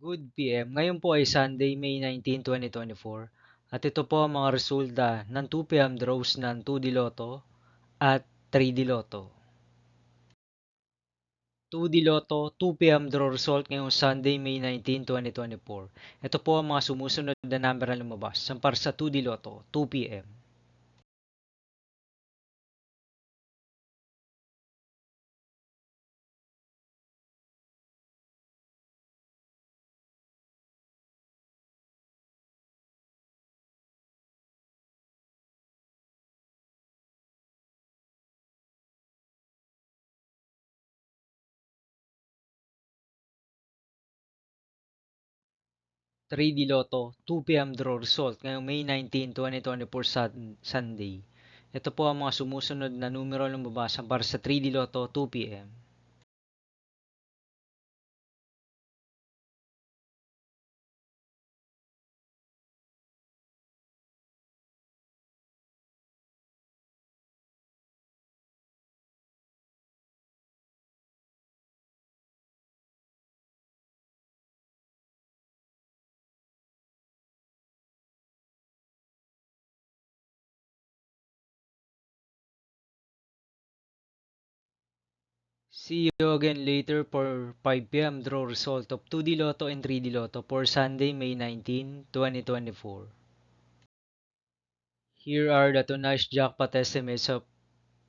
Good PM. Ngayon po ay Sunday, May 19, 2024. At ito po ang mga resulta ng 2 PM draws ng 2D Lotto at 3D Lotto. 2D Lotto, 2 PM draw result ngayong Sunday, May 19, 2024. Ito po ang mga sumusunod na number na lumabas. Para sa 2D Lotto, 2 PM. 3D Lotto, 2 PM draw result ngayong May 19, 2024 Sunday. Ito po ang mga sumusunod na numero lumabas para sa 3D Lotto, 2 PM. See you again later for 5 PM draw result of 2D Lotto and 3D Lotto for Sunday, May 19, 2024. Here are the tonight's jackpot estimates of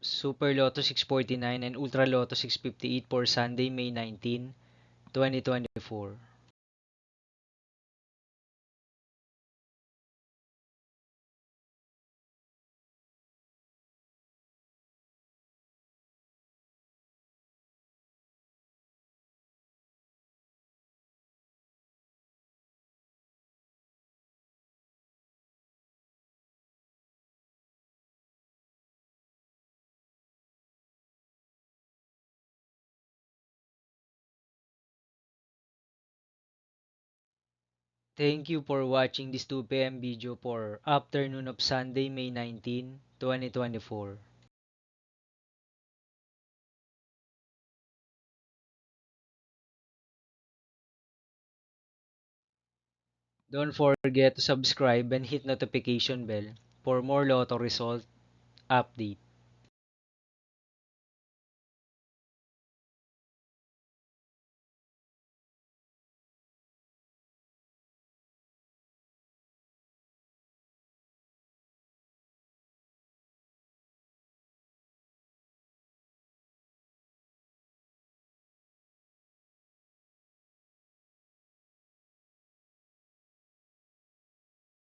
Super Lotto 649 and Ultra Lotto 658 for Sunday, May 19, 2024. Thank you for watching this 2 PM video for afternoon of Sunday, May 19, 2024. Don't forget to subscribe and hit notification bell for more Lotto result update.